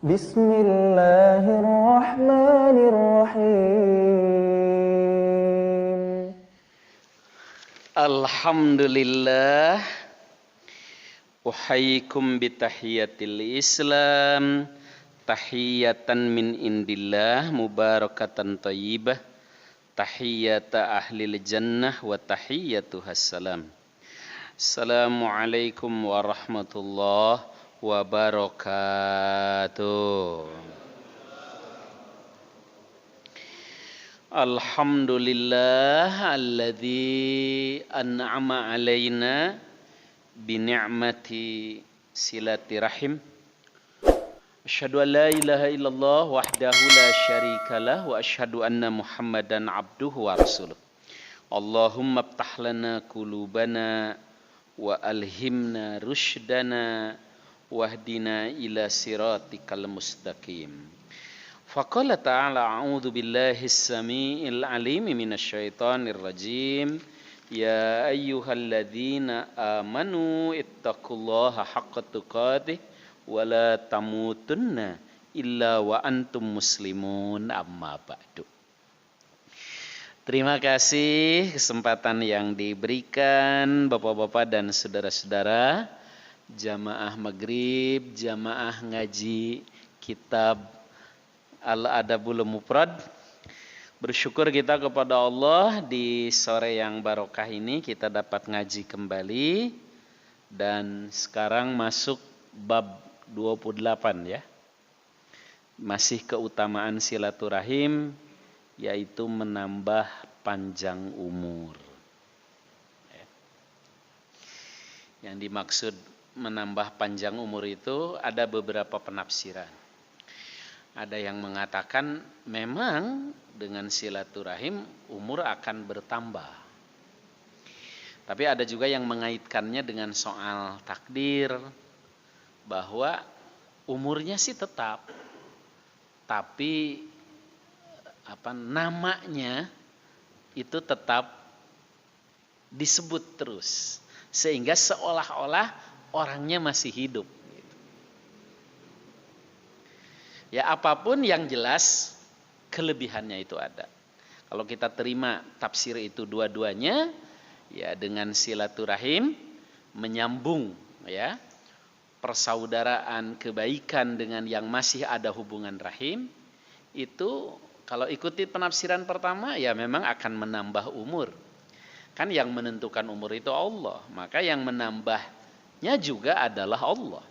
Bismillahirrahmanirrahim. Alhamdulillah. Uhayyikum bitahiyatil Islam. Tahiyatan min indillah mubarakatan thayyibah. Tahiyata ahlil jannah wa tahiyatuhas salam. Assalamualaikum warahmatullahi wabarakatuh. Alhamdulillah alladzi an'ama alaina bi ni'mati silatirahim. Asyhadu an la ilaha illallah wahdahu la syarikalah wa asyhadu anna Muhammadan abduhu wa rasuluh. Allahumma iftah lana qulubana wa alhimna rushdana wahdina ila siratikal mustaqim. Faqala ta'ala a'udzu billahi as-sami'il 'alim minasyaitonir rajim. Ya ayyuhalladzina amanu ittaqullaha haqqa tuqatih wa la tamutunna illa wa antum muslimun, amma ba'du. Terima kasih kesempatan yang diberikan Bapak-bapak dan saudara-saudara jamaah maghrib, jamaah ngaji kitab Al-Adabul Mufrad. Bersyukur kita kepada Allah di sore yang barokah ini kita dapat ngaji kembali. Dan sekarang masuk bab 28 ya. Masih keutamaan silaturahim, yaitu menambah panjang umur. Yang dimaksud menambah panjang umur itu ada beberapa penafsiran. Ada yang mengatakan memang dengan silaturahim umur akan bertambah. Tapi ada juga yang mengaitkannya dengan soal takdir, bahwa umurnya sih tetap, tapi namanya itu tetap disebut terus, sehingga seolah-olah orangnya masih hidup. Ya, apapun yang jelas kelebihannya itu ada. Kalau kita terima tafsir itu dua-duanya, ya dengan silaturahim menyambung ya persaudaraan kebaikan dengan yang masih ada hubungan rahim, itu kalau ikuti penafsiran pertama ya memang akan menambah umur. Kan yang menentukan umur itu Allah, maka yang menambahnya juga adalah Allah.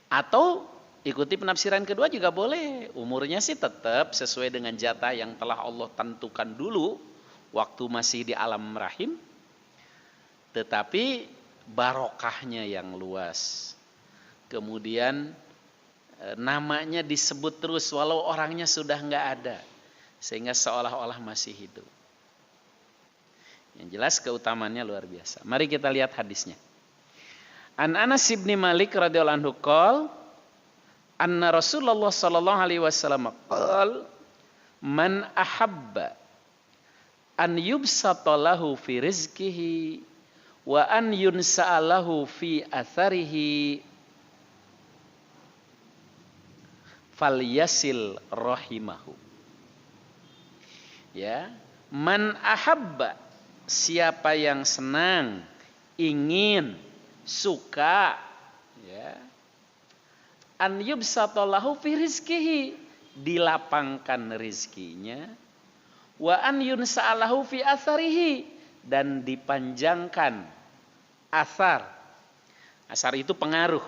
Atau ikuti penafsiran kedua juga boleh. Umurnya sih tetap sesuai dengan jatah yang telah Allah tentukan dulu waktu masih di alam rahim. Tetapi barokahnya yang luas. Kemudian namanya disebut terus walau orangnya sudah enggak ada. Sehingga seolah-olah masih hidup. Yang jelas keutamaannya luar biasa. Mari kita lihat hadisnya. An Anas bin Malik radhiyallahu anhu qol anna Rasulullah sallallahu alaihi wasallam qol man ahabba an yubsata lahu fi rizqihi wa an yunsa'alahu fi atharihi falyasil rahimahu. Ya, man ahabba, siapa yang senang, ingin, suka, ya, an yubsatallahu fi rizkihi, dilapangkan rizkinya, wa an yunsa'alahu fi atharihi, dan dipanjangkan athar. Athar itu pengaruh.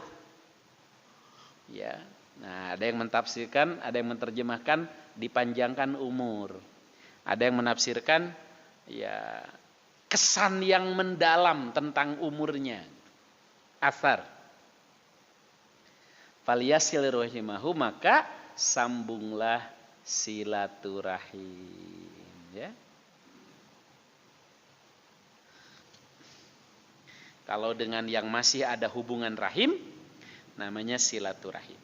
Ya. Nah, ada yang mentafsirkan, ada yang menerjemahkan dipanjangkan umur. Ada yang menafsirkan ya kesan yang mendalam tentang umurnya. Athar. Falyasil rahimahu, maka sambunglah silaturahim, ya. Kalau dengan yang masih ada hubungan rahim namanya silaturahim.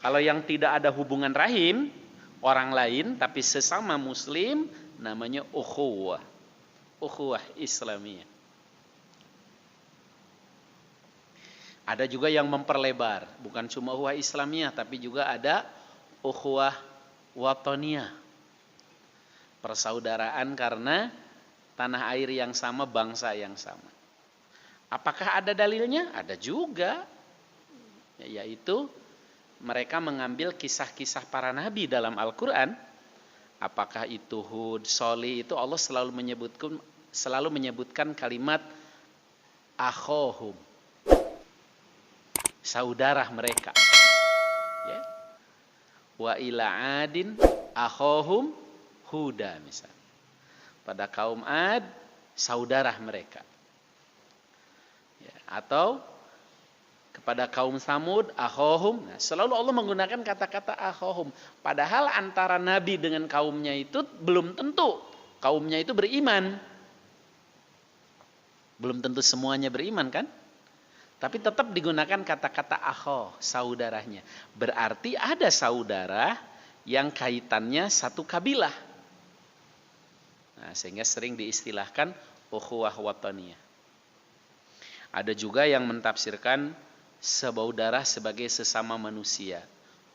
Kalau yang tidak ada hubungan rahim, orang lain tapi sesama muslim, namanya ukhuwah. Ukhuwah Islamiyah. Ada juga yang memperlebar, bukan cuma ukhuwah Islamiyah, tapi juga ada ukhuwah watoniyah. Persaudaraan karena tanah air yang sama, bangsa yang sama. Apakah ada dalilnya? Ada juga. Yaitu mereka mengambil kisah-kisah para nabi dalam Al-Quran. Apakah itu Hud, Sholih, itu Allah selalu menyebutkan kalimat akhohum, saudara mereka. Ya. Wa ila adin akhohum Huda misalnya. Pada kaum Ad, saudara mereka. Ya, atau kepada kaum Samud, akhohum. Nah, selalu Allah menggunakan kata-kata akhohum. Padahal antara Nabi dengan kaumnya itu belum tentu kaumnya itu beriman. Belum tentu semuanya beriman kan? Tapi tetap digunakan kata-kata akhoh, saudaranya. Berarti ada saudara yang kaitannya satu kabilah. Nah, sehingga sering diistilahkan ukhuwah wataniyah. Ada juga yang mentafsirkan saudara sebagai sesama manusia,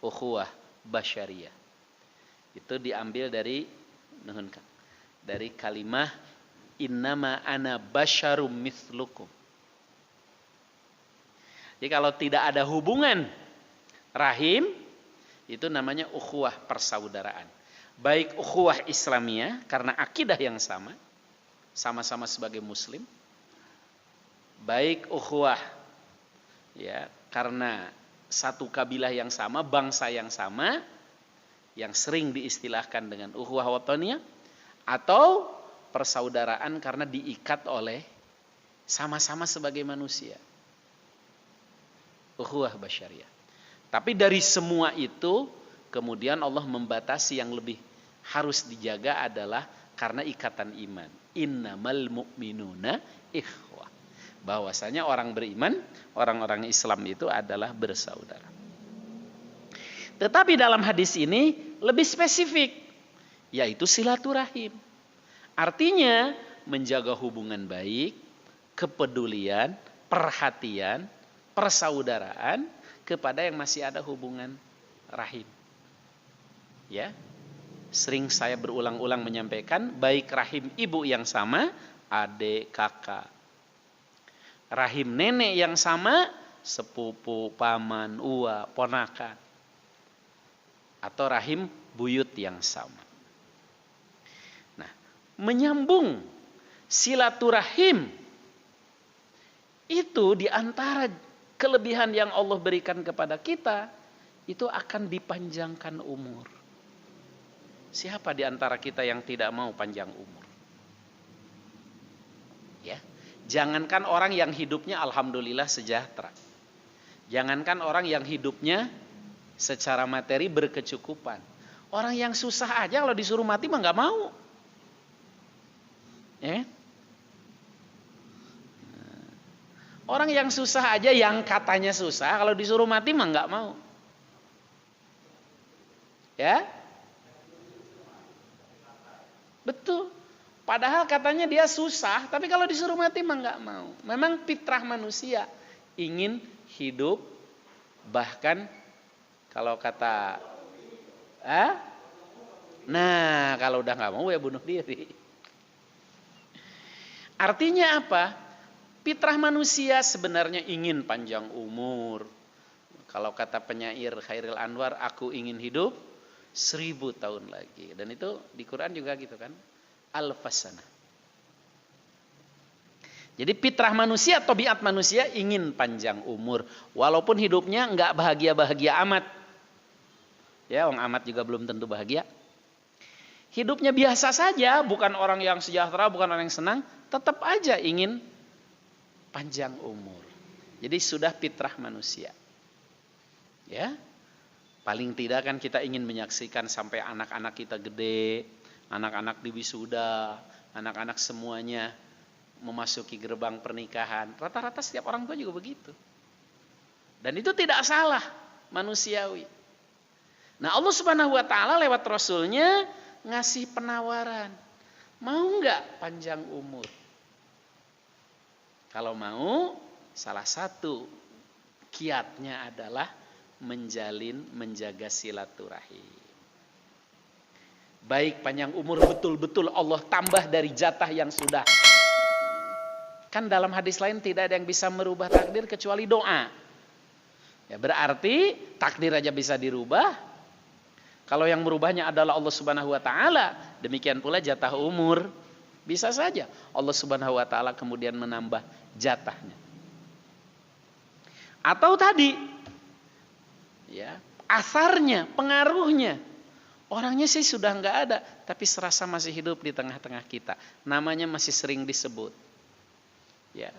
ukhuwah basyariyah. Itu diambil dari kalimah innama ana basyarum mithlukum. Jadi kalau tidak ada hubungan rahim, itu namanya ukhuwah persaudaraan. Baik ukhuwah Islamiyah karena akidah yang sama, sama-sama sebagai muslim. Baik ukhuwah ya karena satu kabilah yang sama, bangsa yang sama, yang sering diistilahkan dengan ukhuwah wataniyah, atau persaudaraan karena diikat oleh sama-sama sebagai manusia, ukhuwah basyariyah. Tapi dari semua itu kemudian Allah membatasi yang lebih harus dijaga adalah karena ikatan iman. Innamal mu'minuna ikhwah. Bahwasanya orang beriman, orang-orang Islam itu adalah bersaudara. Tetapi dalam hadis ini lebih spesifik, yaitu silaturahim. Artinya menjaga hubungan baik, kepedulian, perhatian, persaudaraan kepada yang masih ada hubungan rahim. Ya. Sering saya berulang-ulang menyampaikan, baik rahim ibu yang sama, adik, kakak. Rahim nenek yang sama, sepupu, paman, uwa, ponakan. Atau rahim buyut yang sama. Nah, menyambung silaturahim itu diantara kelebihan yang Allah berikan kepada kita, itu akan dipanjangkan umur. Siapa di antara kita yang tidak mau panjang umur? Ya, jangankan orang yang hidupnya alhamdulillah sejahtera. Jangankan orang yang hidupnya secara materi berkecukupan. Orang yang susah aja kalau disuruh mati mah nggak mau. Ya. Orang yang susah aja, yang katanya susah, kalau disuruh mati mah nggak mau. Ya. Betul. Padahal katanya dia susah, tapi kalau disuruh mati mah nggak mau. Memang fitrah manusia ingin hidup, bahkan kalau kata, nah kalau udah nggak mau ya bunuh diri. Artinya apa? Fitrah manusia sebenarnya ingin panjang umur. Kalau kata penyair Khairil Anwar, aku ingin hidup 1000 tahun lagi. Dan itu di Quran juga gitu kan. Al-Fasana. Jadi fitrah manusia, tabiat manusia ingin panjang umur. Walaupun hidupnya nggak bahagia-bahagia amat. Ya, orang amat juga belum tentu bahagia. Hidupnya biasa saja, bukan orang yang sejahtera, bukan orang yang senang. Tetap aja ingin panjang umur. Jadi sudah fitrah manusia. Ya. Paling tidak kan kita ingin menyaksikan sampai anak-anak kita gede, anak-anak di wisuda, anak-anak semuanya memasuki gerbang pernikahan. Rata-rata setiap orang tua juga begitu. Dan itu tidak salah, manusiawi. Nah, Allah Subhanahu wa taala lewat Rasulnya ngasih penawaran. Mau enggak panjang umur? Kalau mau, salah satu Kiatnya adalah menjaga silaturahim. Baik panjang umur betul-betul Allah tambah dari jatah yang sudah. Kan dalam hadis lain tidak ada yang bisa merubah takdir kecuali doa. Ya, berarti takdir aja bisa dirubah. Kalau yang merubahnya adalah Allah Subhanahu wa taala, demikian pula jatah umur. Bisa saja Allah Subhanahu wa taala kemudian menambah jatahnya. Atau tadi ya, asarnya, pengaruhnya. Orangnya sih sudah enggak ada, tapi serasa masih hidup di tengah-tengah kita. Namanya masih sering disebut. Ya.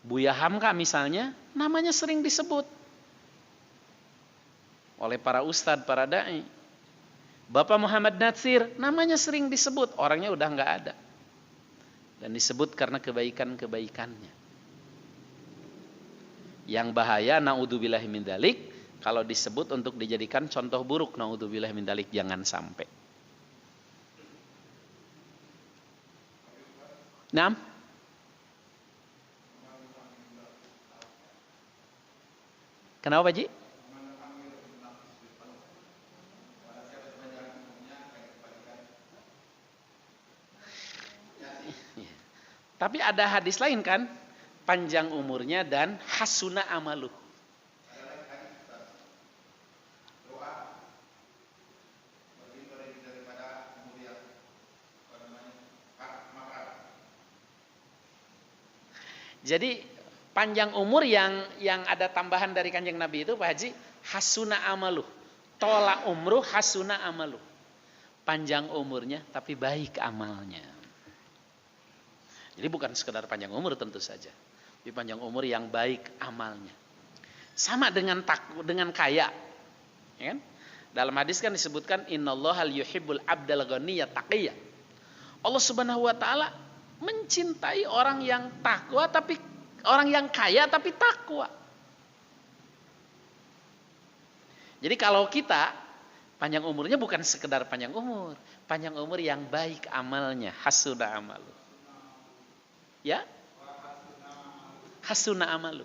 Buya Hamka misalnya, namanya sering disebut oleh para ustadz, para da'i. Bapak Muhammad Natsir, namanya sering disebut, orangnya udah nggak ada. Dan disebut karena kebaikan-kebaikannya. Yang bahaya, naudzubillahi min dzalik, kalau disebut untuk dijadikan contoh buruk, naudzubillahi min dzalik, jangan sampai. Naam. Kenapa Pak Ji? Tapi ada hadis lain kan, panjang umurnya dan hasuna amalu. Jadi panjang umur yang ada tambahan dari kanjeng Nabi itu Pak Haji, hasuna amalu. Tola umruh hasuna amalu. Panjang umurnya tapi baik amalnya. Jadi bukan sekedar panjang umur tentu saja, tapi panjang umur yang baik amalnya. Sama dengan kaya. Ya kan? Dalam hadis kan disebutkan innallaha yuhibbul abdal ghaniyya taqiyya. Allah Subhanahu wa taala mencintai orang yang takwa tapi orang yang kaya tapi takwa. Jadi kalau kita panjang umurnya bukan sekedar panjang umur yang baik amalnya, hasuna amalu. Ya? Hasuna amalu.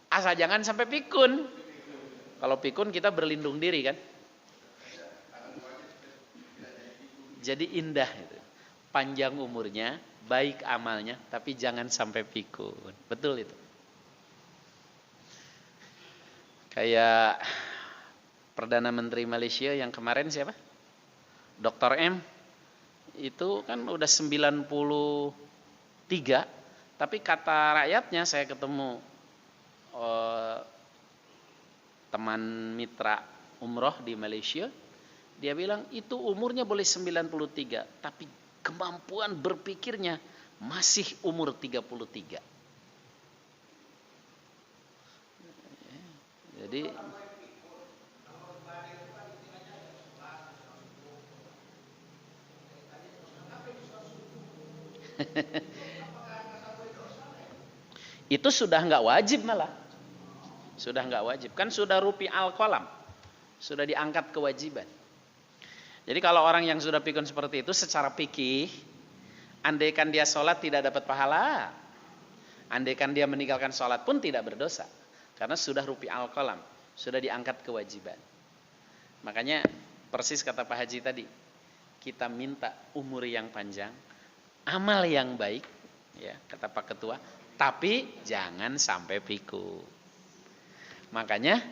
Asal jangan sampai pikun. Kalau pikun kita berlindung diri kan. Jadi indah itu. Panjang umurnya, baik amalnya, tapi jangan sampai pikun. Betul itu. Kayak Perdana Menteri Malaysia yang kemarin siapa? Dr. M. Itu kan udah 93, tapi kata rakyatnya, saya ketemu teman mitra umroh di Malaysia, dia bilang itu umurnya boleh 93, tapi kemampuan berpikirnya masih umur 33. Jadi itu sudah nggak wajib malah. Sudah nggak wajib. Kan sudah rupi al-qalam. Sudah diangkat kewajiban. Jadi kalau orang yang sudah pikun seperti itu secara fikih, andaikan dia sholat tidak dapat pahala. Andaikan dia meninggalkan sholat pun tidak berdosa. Karena sudah rupi al-qalam. Sudah diangkat kewajiban. Makanya persis kata Pak Haji tadi. Kita minta umur yang panjang. Amal yang baik. Ya, kata Pak Ketua. Tapi jangan sampai pikun. Makanya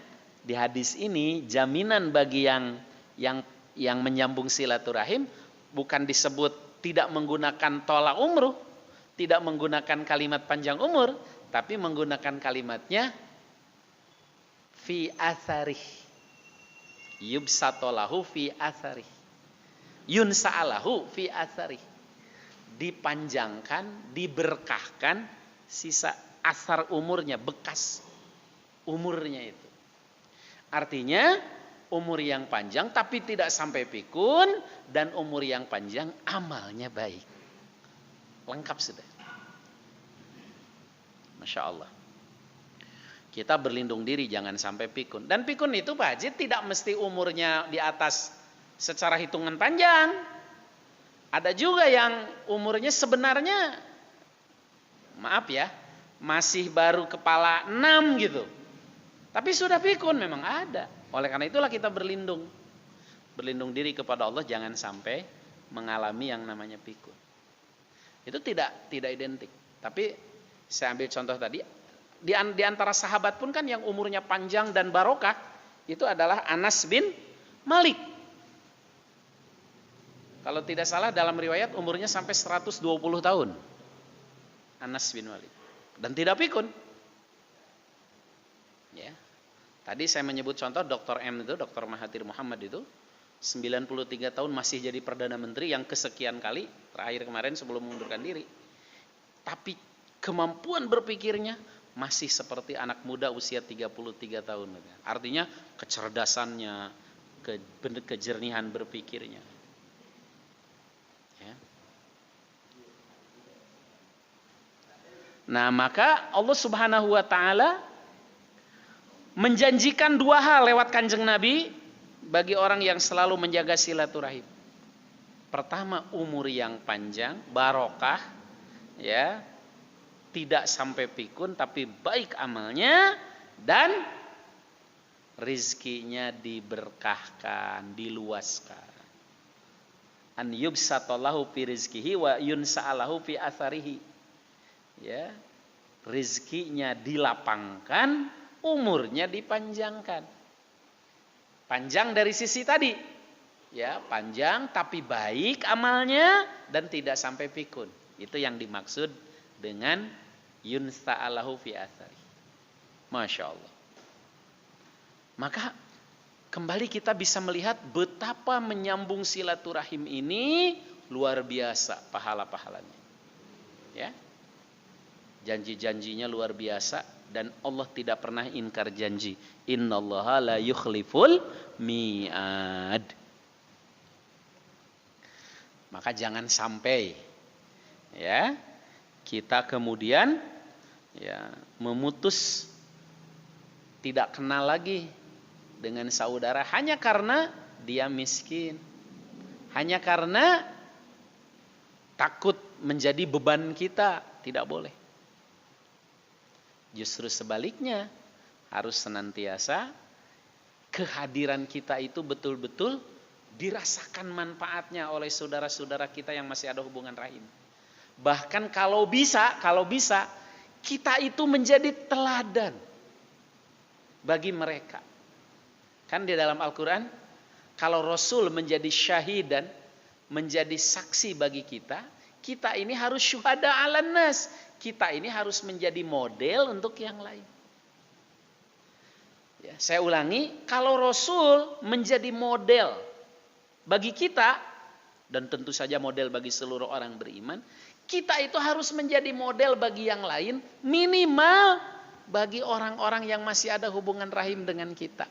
di hadis ini jaminan bagi yang menyambung silaturahim bukan disebut tidak menggunakan tola umruh, tidak menggunakan kalimat panjang umur, tapi menggunakan kalimatnya fi asarih. Yubsatolahu fi asarih. Yunsa'alahu fi asarih. Dipanjangkan, diberkahkan sisa asar umurnya, bekas umurnya itu. Artinya umur yang panjang tapi tidak sampai pikun, dan umur yang panjang amalnya baik. Lengkap sudah. Masya Allah. Kita berlindung diri jangan sampai pikun. Dan pikun itu Pak Haji tidak mesti umurnya di atas secara hitungan panjang. Ada juga yang umurnya sebenarnya maaf ya, masih baru kepala 6 gitu. Tapi sudah pikun memang ada. Oleh karena itulah kita berlindung diri kepada Allah jangan sampai mengalami yang namanya pikun. Itu tidak identik. Tapi saya ambil contoh tadi, di antara sahabat pun kan yang umurnya panjang dan barokah itu adalah Anas bin Malik. Kalau tidak salah dalam riwayat umurnya sampai 120 tahun. Anas bin Malik. Dan tidak pikun. Ya. Tadi saya menyebut contoh Dr. M itu, Dr. Mahathir Muhammad itu 93 tahun masih jadi Perdana Menteri yang kesekian kali, terakhir kemarin sebelum mengundurkan diri. Tapi kemampuan berpikirnya masih seperti anak muda usia 33 tahun. Artinya kecerdasannya, kejernihan berpikirnya. Ya. Nah, maka Allah Subhanahu wa taala menjanjikan 2 hal lewat Kanjeng Nabi bagi orang yang selalu menjaga silaturahim. Pertama, umur yang panjang, barokah, ya, tidak sampai pikun tapi baik amalnya dan rizkinya diberkahkan, diluaskan. An yubsatallahu fi rizkihi wa yunsa'alahu fi atharihi. Ya, rizkinya dilapangkan, umurnya dipanjangkan. Panjang dari sisi tadi, ya, panjang tapi baik amalnya dan tidak sampai pikun. Itu yang dimaksud dengan yunsa'alahu fi athari. Masya Allah. Maka kembali kita bisa melihat betapa menyambung silaturahim ini luar biasa pahala-pahalanya. Ya. Janji-janjinya luar biasa dan Allah tidak pernah ingkar janji. Innallaha la yukhliful mi'ad. Maka jangan sampai ya kita kemudian ya memutus, tidak kenal lagi dengan saudara hanya karena dia miskin, hanya karena takut menjadi beban kita. Tidak boleh. Justru sebaliknya, harus senantiasa kehadiran kita itu betul-betul dirasakan manfaatnya oleh saudara-saudara kita yang masih ada hubungan rahim. Bahkan kalau bisa kita itu menjadi teladan bagi mereka. Kan di dalam Al-Quran, kalau Rasul menjadi syahidan, menjadi saksi bagi kita, kita ini harus syuhada 'alan nas. Kita ini harus menjadi model untuk yang lain. Ya, saya ulangi, kalau Rasul menjadi model bagi kita, dan tentu saja model bagi seluruh orang beriman, kita itu harus menjadi model bagi yang lain, minimal bagi orang-orang yang masih ada hubungan rahim dengan kita.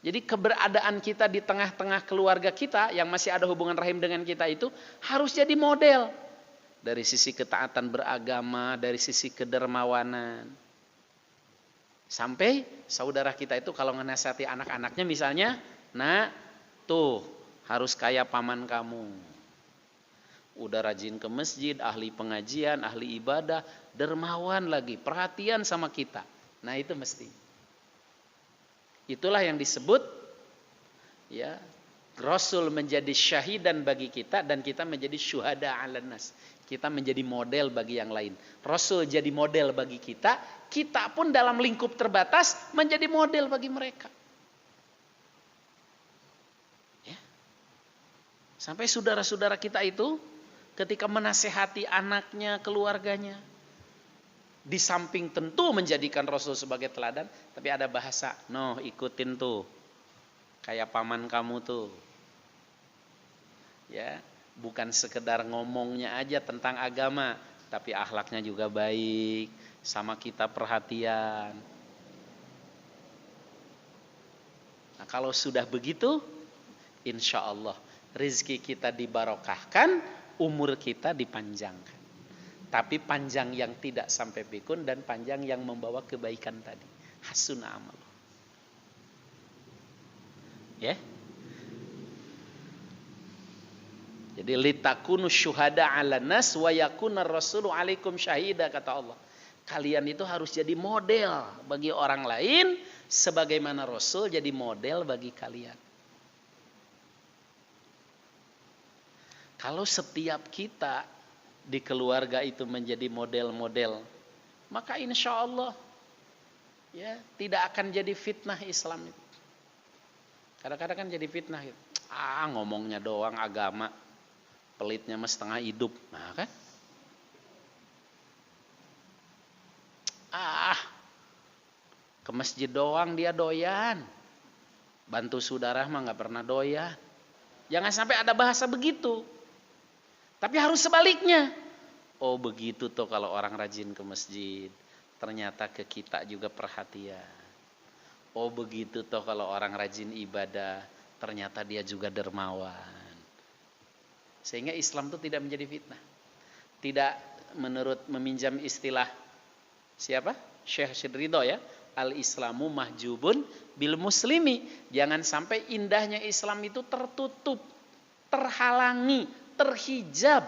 Jadi keberadaan kita di tengah-tengah keluarga kita yang masih ada hubungan rahim dengan kita itu harus jadi model. Dari sisi ketaatan beragama, dari sisi kedermawanan. Sampai saudara kita itu kalau menasihati anak-anaknya misalnya, nah tuh harus kayak paman kamu. Udah rajin ke masjid, ahli pengajian, ahli ibadah, dermawan lagi, perhatian sama kita. Nah itu mesti. Itulah yang disebut ya, Rasul menjadi syahidan bagi kita dan kita menjadi syuhada 'alan nas. Kita menjadi model bagi yang lain. Rasul jadi model bagi kita, kita pun dalam lingkup terbatas menjadi model bagi mereka. Ya. Sampai saudara-saudara kita itu ketika menasehati anaknya, keluarganya, di samping tentu menjadikan Rasul sebagai teladan, tapi ada bahasa, noh ikutin tuh, kayak paman kamu tuh. Ya. Bukan sekedar ngomongnya aja tentang agama, tapi akhlaknya juga baik, sama kita perhatian. Nah kalau sudah begitu, insya Allah rezeki kita dibarokahkan, umur kita dipanjangkan. Tapi panjang yang tidak sampai pikun dan panjang yang membawa kebaikan tadi. Hasuna amal. Ya. Jadi litakunu syuhada 'alan nas wa yakunar rasulu 'alaikum syahida, kata Allah. Kalian itu harus jadi model bagi orang lain sebagaimana Rasul jadi model bagi kalian. Kalau setiap kita di keluarga itu menjadi model-model, maka insya Allah ya tidak akan jadi fitnah Islam itu. Kadang-kadang kan jadi fitnah gitu. Ngomongnya doang agama, pelitnya mah setengah hidup. Nah kan? Ke masjid doang dia doyan. Bantu saudara mah nggak pernah doyan. Jangan sampai ada bahasa begitu. Tapi harus sebaliknya. Oh begitu tuh kalau orang rajin ke masjid. Ternyata ke kita juga perhatian. Oh begitu toh kalau orang rajin ibadah, ternyata dia juga dermawan. Sehingga Islam itu tidak menjadi fitnah. Tidak menurut meminjam istilah siapa? Syekh Ridho ya. Al-Islamu mahjubun bil muslimi. Jangan sampai indahnya Islam itu tertutup, terhalangi, terhijab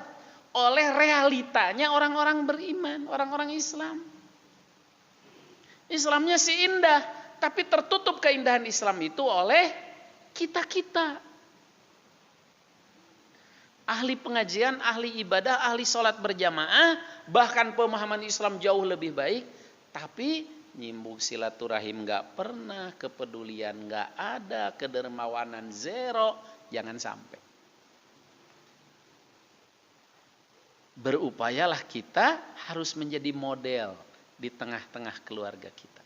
oleh realitanya orang-orang beriman, orang-orang Islam. Islamnya sih indah, tapi tertutup keindahan Islam itu oleh kita-kita. Ahli pengajian, ahli ibadah, ahli sholat berjamaah, bahkan pemahaman Islam jauh lebih baik, tapi nyimbung silaturahim gak pernah, kepedulian gak ada, kedermawanan zero, jangan sampai. Berupayalah kita harus menjadi model di tengah-tengah keluarga kita.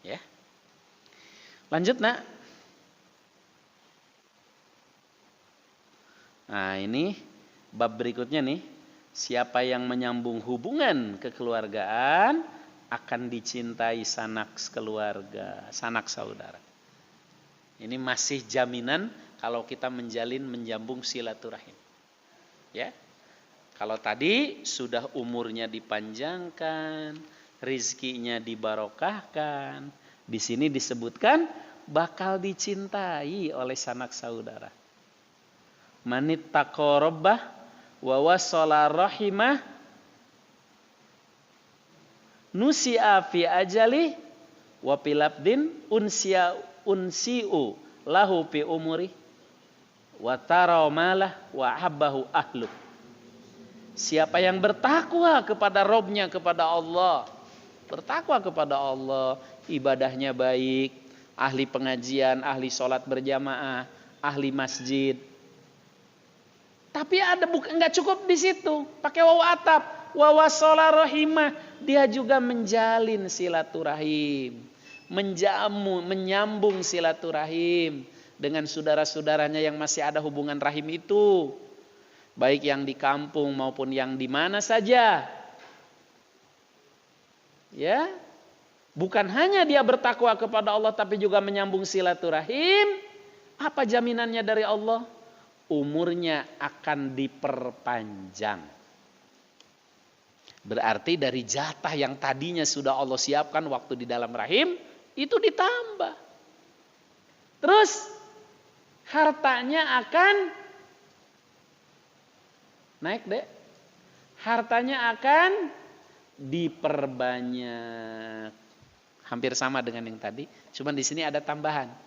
Ya. Lanjut nak. Nah ini bab berikutnya nih. Siapa yang menyambung hubungan kekeluargaan akan dicintai sanak keluarga, sanak saudara. Ini masih jaminan kalau kita menyambung silaturahim. Ya. Kalau tadi sudah umurnya dipanjangkan, rizkinya dibarokahkan, di sini disebutkan bakal dicintai oleh sanak saudara. Manit taqarrabah wa wasala rahimah nusi'a fi ajali wa pilabdin unsi'u lahu fi umuri wa taramalah wa habbahu ahlu. Siapa yang bertakwa kepada Robnya, kepada Allah, bertakwa kepada Allah, ibadahnya baik, ahli pengajian, ahli sholat berjamaah, ahli masjid. Tapi ada nggak cukup di situ, pakai waw atap, wawasola rohimah, dia juga menjalin silaturahim, menyambung silaturahim dengan saudara-saudaranya yang masih ada hubungan rahim itu, baik yang di kampung maupun yang di mana saja. Ya, bukan hanya dia bertakwa kepada Allah, tapi juga menyambung silaturahim. Apa jaminannya dari Allah? Umurnya akan diperpanjang. Berarti dari jatah yang tadinya sudah Allah siapkan waktu di dalam rahim, itu ditambah. Terus hartanya akan naik deh. Hartanya akan diperbanyak. Hampir sama dengan yang tadi, cuman di sini ada tambahan.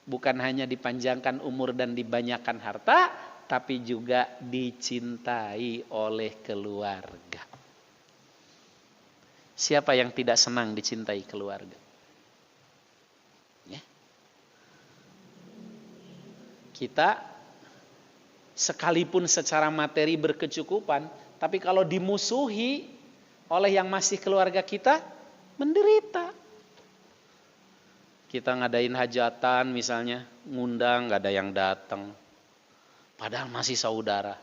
Bukan hanya dipanjangkan umur dan dibanyakan harta, tapi juga dicintai oleh keluarga. Siapa yang tidak senang dicintai keluarga? Ya. Kita sekalipun secara materi berkecukupan, tapi kalau dimusuhi oleh yang masih keluarga kita, menderita. Kita ngadain hajatan misalnya, ngundang gak ada yang datang. Padahal masih saudara.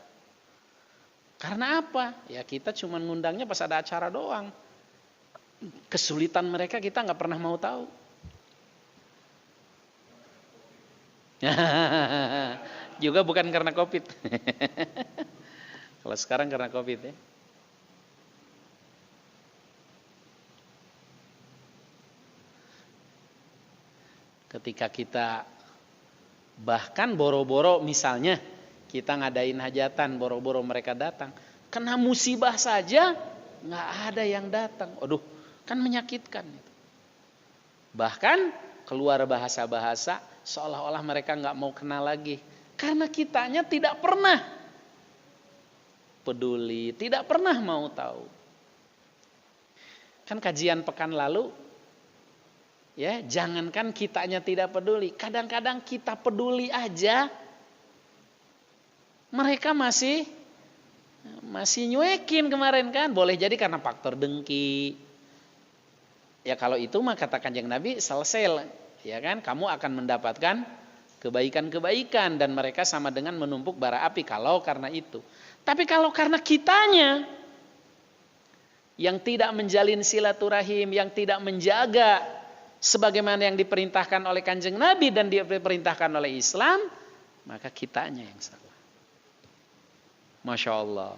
Karena apa? Ya kita cuma ngundangnya pas ada acara doang. Kesulitan mereka kita gak pernah mau tahu. Juga bukan karena COVID. Kalau sekarang karena COVID ya. Ketika kita Bahkan boro-boro misalnya kita ngadain hajatan, boro-boro mereka datang. Kena musibah saja nggak ada yang datang. Aduh, kan menyakitkan. Bahkan keluar bahasa-bahasa seolah-olah mereka nggak mau kenal lagi. Karena kitanya tidak pernah peduli, tidak pernah mau tahu. Kan kajian pekan lalu, ya, jangankan kitanya tidak peduli, kadang-kadang kita peduli aja, mereka masih nyuekin kemarin kan. Boleh jadi karena faktor dengki. Ya kalau itu mah kata Kanjeng Nabi selesai, ya kan? Kamu akan mendapatkan kebaikan-kebaikan dan mereka sama dengan menumpuk bara api kalau karena itu. Tapi kalau karena kitanya yang tidak menjalin silaturahim, yang tidak menjaga sebagaimana yang diperintahkan oleh Kanjeng Nabi dan diperintahkan oleh Islam, maka kitanya yang salah. Masya Allah.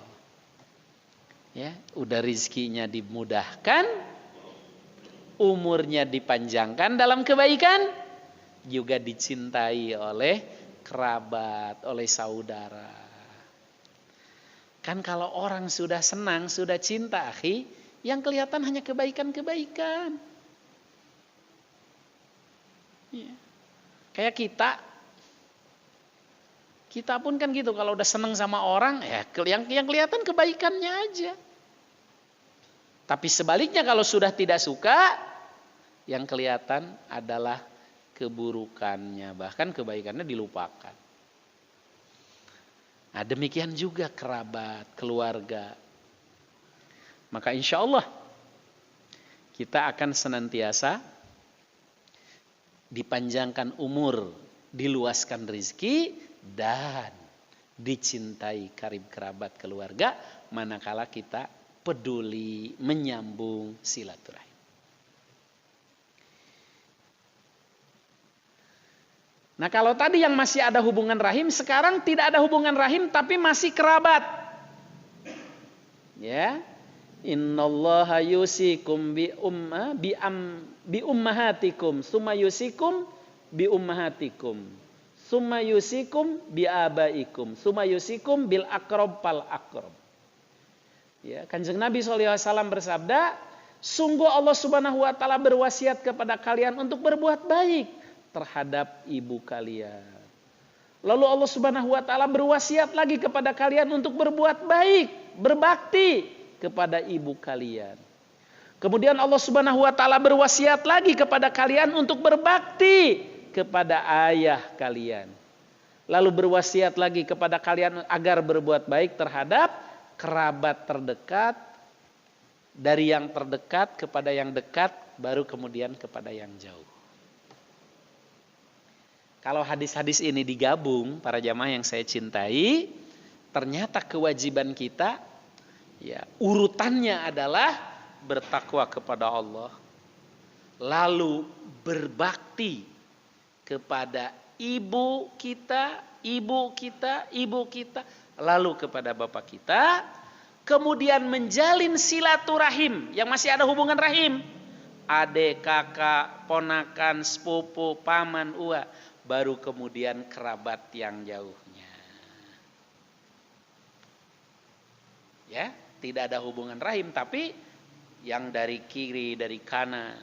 Ya, udah rizkinya dimudahkan, umurnya dipanjangkan dalam kebaikan, juga dicintai oleh kerabat, oleh saudara. Kan kalau orang sudah senang, sudah cinta, akhi, yang kelihatan hanya kebaikan-kebaikan. Ya. Kayak kita pun kan gitu, kalau udah senang sama orang, ya yang kelihatan kebaikannya aja. Tapi sebaliknya kalau sudah tidak suka, yang kelihatan adalah keburukannya, bahkan kebaikannya dilupakan. Nah, demikian juga kerabat, keluarga. Maka insya Allah kita akan senantiasa dipanjangkan umur, diluaskan rezeki, dan dicintai karib kerabat keluarga manakala kita peduli menyambung silaturahim. Nah kalau tadi yang masih ada hubungan rahim, sekarang tidak ada hubungan rahim tapi masih kerabat. Ya, innallaha yusikum bi ummahatikum, summa yusikum bi ummahatikum, summa yusikum bi abaikum, summa yusikum bil aqrab fal aqrab. Ya, Kanjeng Nabi SAW bersabda, sungguh Allah Subhanahu wa taala berwasiat kepada kalian untuk berbuat baik terhadap ibu kalian. Lalu Allah Subhanahu wa taala berwasiat lagi kepada kalian untuk berbuat baik, berbakti kepada ibu kalian. Kemudian Allah Subhanahu wa taala berwasiat lagi kepada kalian untuk berbakti kepada ayah kalian. Lalu berwasiat lagi kepada kalian agar berbuat baik terhadap kerabat terdekat, dari yang terdekat kepada yang dekat, baru kemudian kepada yang jauh. Kalau hadis-hadis ini digabung, para jamaah yang saya cintai, ternyata kewajiban kita, ya, urutannya adalah bertakwa kepada Allah, lalu berbakti kepada ibu kita, lalu kepada bapak kita, kemudian menjalin silaturahim yang masih ada hubungan rahim, adik, kakak, ponakan, sepupu, paman, uwa, baru kemudian kerabat yang jauhnya. Ya, tidak ada hubungan rahim tapi yang dari kiri, dari kanan.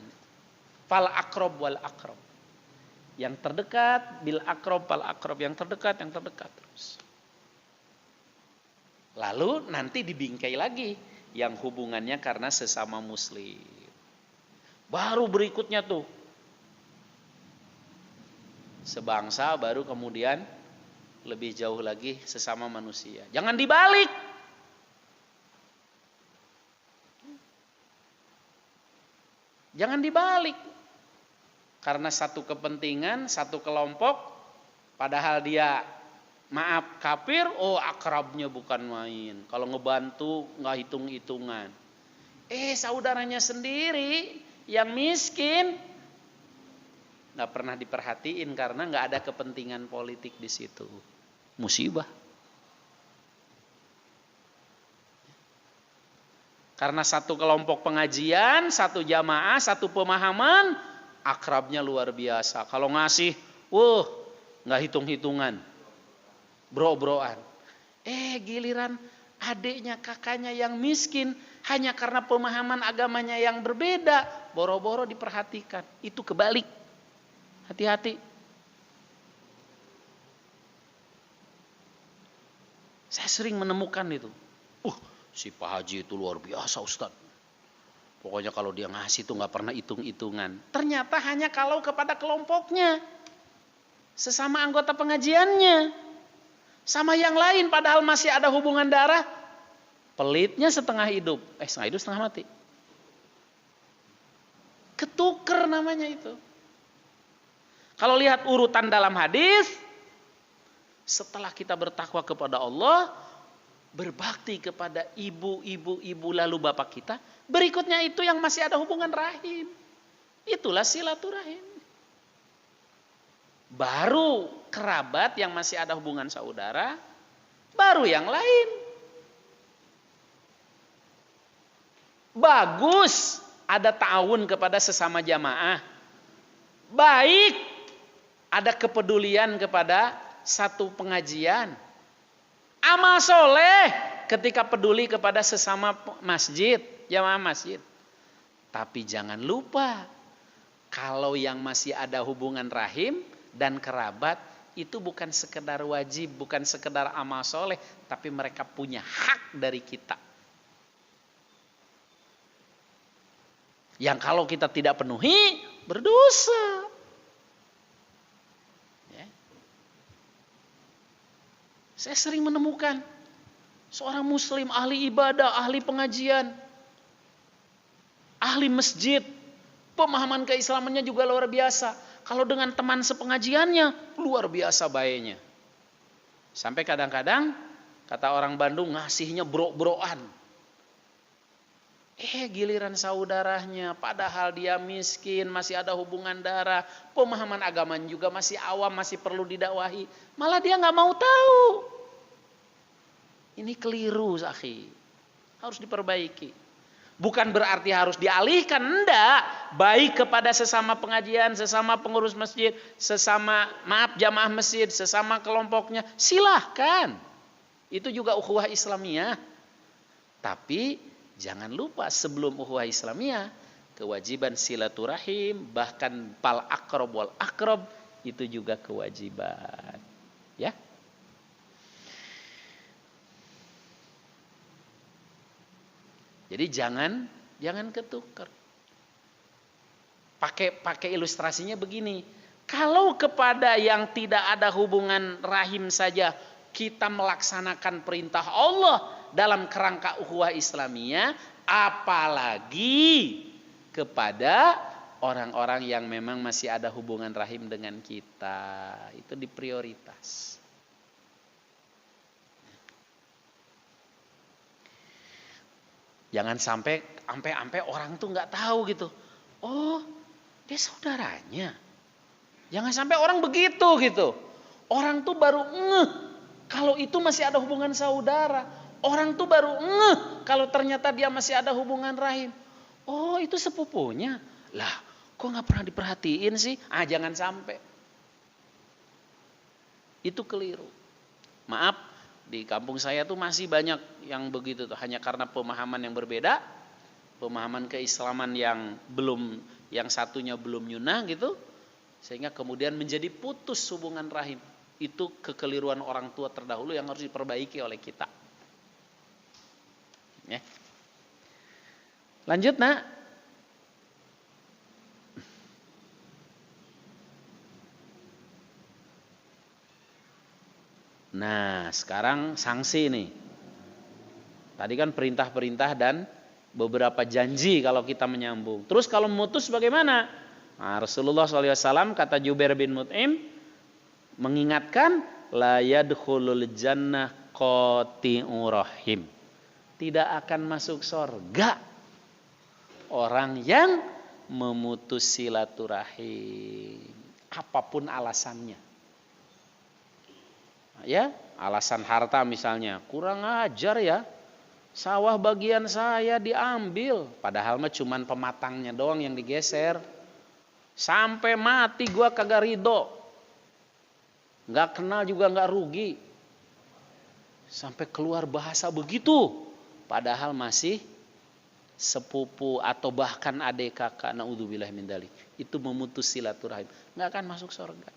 Fal aqrab wal aqrab. Yang terdekat bil aqrab fal aqrab, yang terdekat terus. Lalu nanti dibingkai lagi yang hubungannya karena sesama muslim. Baru berikutnya tuh sebangsa, baru kemudian lebih jauh lagi sesama manusia. Jangan dibalik. Jangan dibalik. Karena satu kepentingan, satu kelompok, padahal dia maaf kafir, oh akrabnya bukan main. Kalau ngebantu nggak hitung-hitungan. Saudaranya sendiri yang miskin nggak pernah diperhatiin karena nggak ada kepentingan politik di situ. Musibah. Karena satu kelompok pengajian, satu jamaah, satu pemahaman, akrabnya luar biasa. Kalau ngasih, nggak hitung-hitungan, bro-broan. Giliran adiknya, kakaknya yang miskin, hanya karena pemahaman agamanya yang berbeda, boro-boro diperhatikan. Itu kebalik. Hati-hati. Saya sering menemukan itu. Si Pak Haji itu luar biasa Ustadz. Pokoknya kalau dia ngasih itu nggak pernah hitung-hitungan. Ternyata hanya kalau kepada kelompoknya, sesama anggota pengajiannya, sama yang lain padahal masih ada hubungan darah, pelitnya setengah hidup. Setengah hidup setengah mati. Ketuker namanya itu. Kalau lihat urutan dalam hadis, setelah kita bertakwa kepada Allah, berbakti kepada ibu lalu bapak kita, berikutnya itu yang masih ada hubungan rahim. Itulah silaturahim. Baru kerabat yang masih ada hubungan saudara, baru yang lain. Bagus ada ta'awun kepada sesama jamaah. Baik ada kepedulian kepada satu pengajian. Amal soleh ketika peduli kepada sesama masjid, jamaah masjid. Tapi jangan lupa, kalau yang masih ada hubungan rahim dan kerabat, itu bukan sekedar wajib, bukan sekedar amal soleh, tapi mereka punya hak dari kita. Yang kalau kita tidak penuhi, berdosa. Saya sering menemukan seorang muslim ahli ibadah, ahli pengajian, ahli masjid, pemahaman keislamannya juga luar biasa. Kalau dengan teman sepengajiannya, luar biasa baiknya. Sampai kadang-kadang, kata orang Bandung, ngasihnya bro-broan. Giliran saudaranya, padahal dia miskin, masih ada hubungan darah, pemahaman agamanya juga masih awam, masih perlu didakwahi. Malah dia nggak mau tahu. Ini keliru, akhi. Harus diperbaiki. Bukan berarti harus dialihkan, enggak. Baik kepada sesama pengajian, sesama pengurus masjid, jamaah masjid, sesama kelompoknya, silahkan. Itu juga ukhuwah Islamiyah. Tapi jangan lupa sebelum ukhuwah Islamiyah, kewajiban silaturahim, bahkan pal aqrab wal aqrab, itu juga kewajiban. Ya. Jadi jangan ketukar. Pakai ilustrasinya begini. Kalau kepada yang tidak ada hubungan rahim saja kita melaksanakan perintah Allah dalam kerangka ukhuwah Islamiyah, apalagi kepada orang-orang yang memang masih ada hubungan rahim dengan kita. Itu diprioritas. Jangan sampai orang tuh nggak tahu gitu. Oh, dia saudaranya. Jangan sampai orang begitu gitu. Orang tuh baru ngeh kalau itu masih ada hubungan saudara. Orang tuh baru ngeh kalau ternyata dia masih ada hubungan rahim. Oh, itu sepupunya. Lah, kok nggak pernah diperhatiin sih? Jangan sampai. Itu keliru. Maaf. Di kampung saya tuh masih banyak yang begitu tuh, hanya karena pemahaman yang berbeda, pemahaman keislaman yang satunya belum nyunah gitu, sehingga kemudian menjadi putus hubungan rahim. Itu kekeliruan orang tua terdahulu yang harus diperbaiki oleh kita. Ya. Lanjut, Nak. Nah, sekarang sanksi nih. Tadi kan perintah-perintah dan beberapa janji kalau kita menyambung. Terus kalau memutus bagaimana? Nah, Rasulullah SAW kata Jubair bin Mut'im mengingatkan, la yadkhulul jannah qati'ur rahim. Tidak akan masuk surga orang yang memutus silaturahim, apapun alasannya. Ya, alasan harta misalnya, kurang ajar ya, sawah bagian saya diambil, padahal mah cuman pematangnya doang yang digeser, sampai mati gua kagak ridho. nggak kenal juga nggak rugi. Sampai keluar bahasa begitu, padahal masih sepupu atau bahkan adik kakak, naudzubillah min dzalik. Itu memutus silaturahim, nggak akan masuk surga.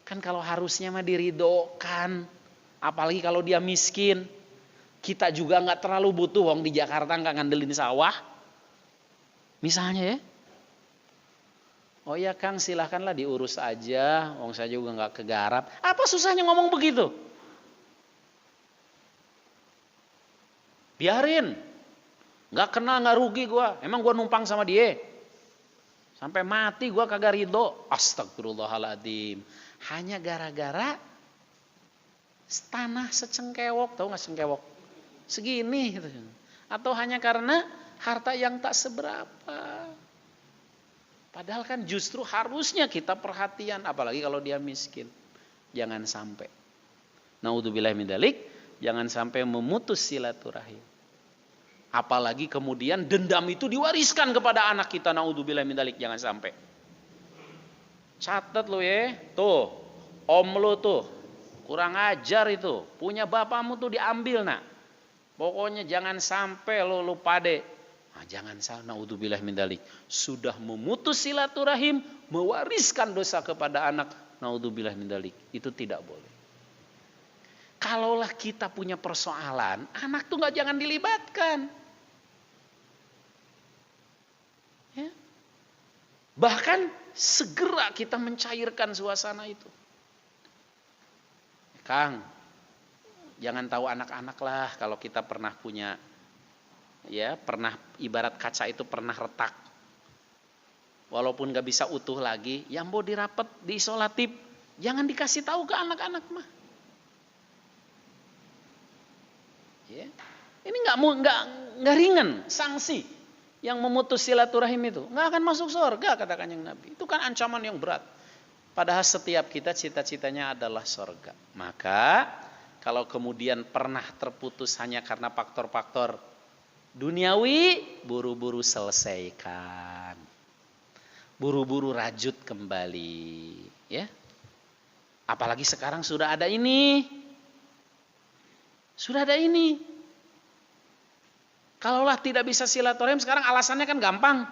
Kan kalau harusnya mah diridhokan, apalagi kalau dia miskin. Kita juga nggak terlalu butuh, wong di Jakarta nggak ngandelin sawah, misalnya ya. Oh ya Kang, silahkanlah diurus aja, wong saya juga nggak kegarap. Apa susahnya ngomong begitu? Biarin, nggak kenal nggak rugi gua. Emang gua numpang sama dia, sampai mati gua kagak ridho. Astagfirullahaladzim. Hanya gara-gara tanah secengkewok, tahu nggak cengkewok? Segini gitu. Atau hanya karena harta yang tak seberapa. Padahal kan justru harusnya kita perhatian, apalagi kalau dia miskin. Jangan sampai. Naudzubillah min dzalik, jangan sampai memutus silaturahim. Apalagi kemudian dendam itu diwariskan kepada anak kita, naudzubillah min dzalik, jangan sampai. Catat lo ya, tuh, om lo tuh, kurang ajar itu, punya bapakmu tuh diambil nak. Pokoknya jangan sampai lo lupa deh. Nah, jangan salah, naudzubillah min dzalik, sudah memutus silaturahim, mewariskan dosa kepada anak, naudzubillah min dzalik, itu tidak boleh. Kalaulah kita punya persoalan, anak tuh jangan dilibatkan. Ya. Bahkan segera kita mencairkan suasana itu. Kang, jangan tahu anak-anak lah kalau kita pernah punya, ya pernah ibarat kaca itu pernah retak. Walaupun gak bisa utuh lagi, yang mau dirapet, diisolatif, jangan dikasih tahu ke anak-anak mah. Ya. Ini nggak ringan sanksi yang memutus silaturahim itu, nggak akan masuk surga kata Kanjeng Nabi. Itu kan ancaman yang berat. Padahal setiap kita cita-citanya adalah surga. Maka kalau kemudian pernah terputus hanya karena faktor-faktor duniawi, buru-buru selesaikan, buru-buru rajut kembali, ya. Apalagi sekarang sudah ada ini. Sudah ada ini. Kalaulah tidak bisa silaturahim, sekarang alasannya kan gampang.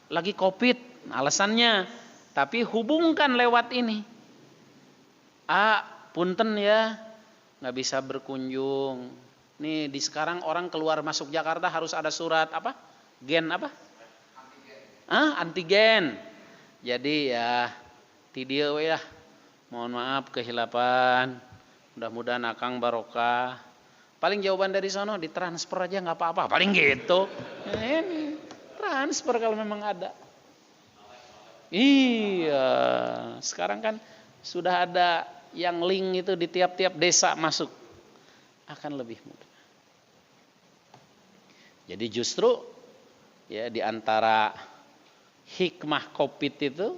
Lagi Covid alasannya. Tapi hubungkan lewat ini. Punten ya, nggak bisa berkunjung. Nih di sekarang orang keluar masuk Jakarta harus ada surat apa? Gen apa? Antigen. Jadi ya tidieu ya. Mohon maaf kehilapan. Mudah-mudahan akang barokah. Paling jawaban dari sono ditransfer aja nggak apa-apa. Paling gitu. Ini transfer kalau memang ada. Iya. Sekarang kan sudah ada yang link itu di tiap-tiap desa masuk. Akan lebih mudah. Jadi justru ya di antara hikmah Covid itu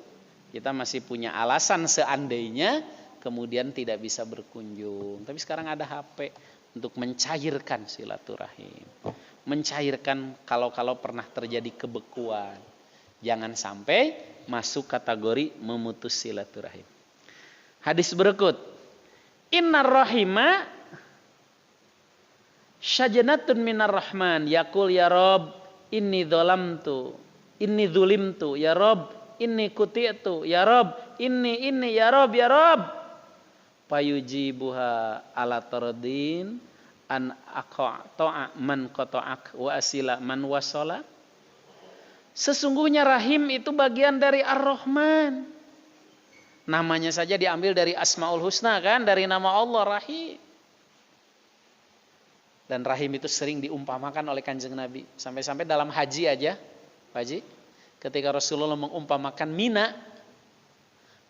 kita masih punya alasan seandainya kemudian tidak bisa berkunjung. Tapi sekarang ada HP untuk mencairkan silaturahim. Mencairkan kalau pernah terjadi kebekuan. Jangan sampai masuk kategori memutus silaturahim. Hadis berikut. Innar rahima syajanatun minar rahman. Yaqul ya Rob inni zulimtu. Ya Rob inni kuti'tu. Ya Rob inni ya Rob ya Rob. Payujibuha ala tardin an aqta'a man qata'ak wa asila man wasala. Sesungguhnya rahim itu bagian dari Ar-Rahman. Namanya saja diambil dari Asmaul Husna kan, dari nama Allah Rahim. Dan rahim itu sering diumpamakan oleh Kanjeng Nabi. Sampai-sampai dalam haji aja, Haji, ketika Rasulullah mengumpamakan Mina.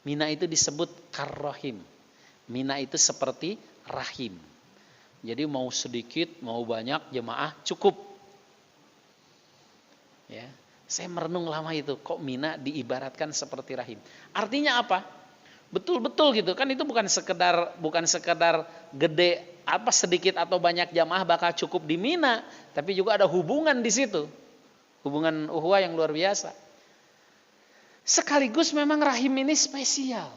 Mina itu disebut karrahim. Mina itu seperti rahim. Jadi mau sedikit, mau banyak jemaah cukup. Ya, saya merenung lama itu, kok Mina diibaratkan seperti rahim. Artinya apa? Betul-betul gitu kan, itu bukan sekedar gede apa sedikit atau banyak jamaah bakal cukup di Mina, tapi juga ada hubungan di situ. Hubungan uhwah yang luar biasa. Sekaligus memang rahim ini spesial.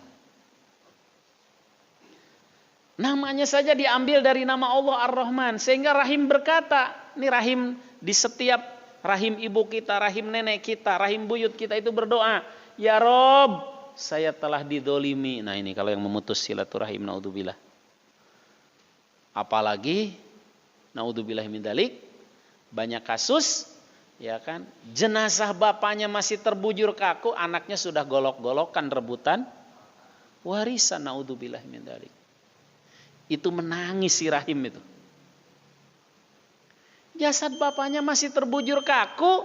Namanya saja diambil dari nama Allah Ar-Rahman. Sehingga rahim berkata, ini rahim di setiap rahim ibu kita, rahim nenek kita, rahim buyut kita itu berdoa. Ya Rob, saya telah didolimi. Nah ini kalau yang memutus silaturahim, naudzubillah. Apalagi, naudzubillah min dzalik, banyak kasus, ya kan, jenazah bapaknya masih terbujur kaku, anaknya sudah golok-golokan rebutan warisan, naudzubillah min dzalik. Itu menangis si rahim itu. Jasad bapaknya masih terbujur kaku,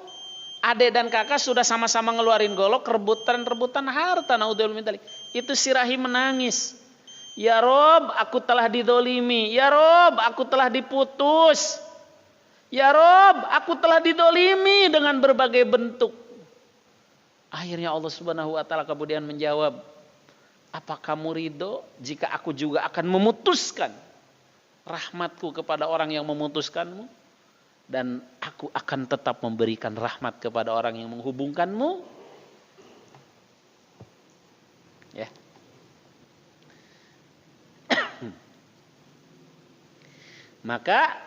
adik dan kakak sudah sama-sama ngeluarin golok, rebutan harta, naudzubillah min dzalik. Itu si rahim menangis. Ya Rob, aku telah didolimi. Ya Rob, aku telah diputus. Ya Rob, aku telah didolimi dengan berbagai bentuk. Akhirnya Allah Subhanahu wa taala kemudian menjawab, apa kamu ridho jika aku juga akan memutuskan rahmatku kepada orang yang memutuskanmu? Dan aku akan tetap memberikan rahmat kepada orang yang menghubungkanmu. Ya. Maka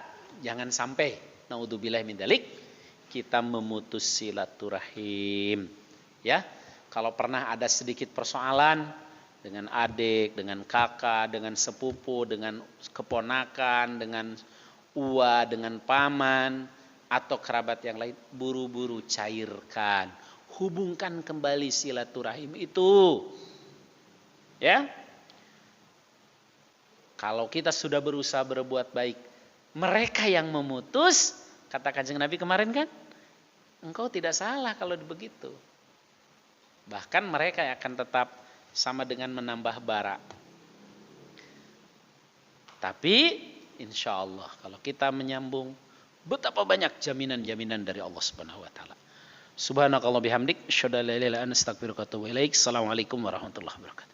jangan sampai, naudzubillah min dzalik, kita memutus silaturahim. Ya. Kalau pernah ada sedikit persoalan dengan adik, dengan kakak, dengan sepupu, dengan keponakan, dengan uwa, dengan paman, atau kerabat yang lain, buru-buru cairkan. Hubungkan kembali silaturahim itu. Ya. Kalau kita sudah berusaha berbuat baik, mereka yang memutus, kata Kanjeng Nabi kemarin kan, engkau tidak salah kalau begitu. Bahkan mereka yang akan tetap sama dengan menambah bara. Tapi insya Allah kalau kita menyambung, betapa banyak jaminan-jaminan dari Allah Subhanahu wa taala. Subhanakallah bihamdik, asyhadu an la ilaha illa anta, astaghfiruka wa atubu ilaik. Assalamualaikum warahmatullahi wabarakatuh.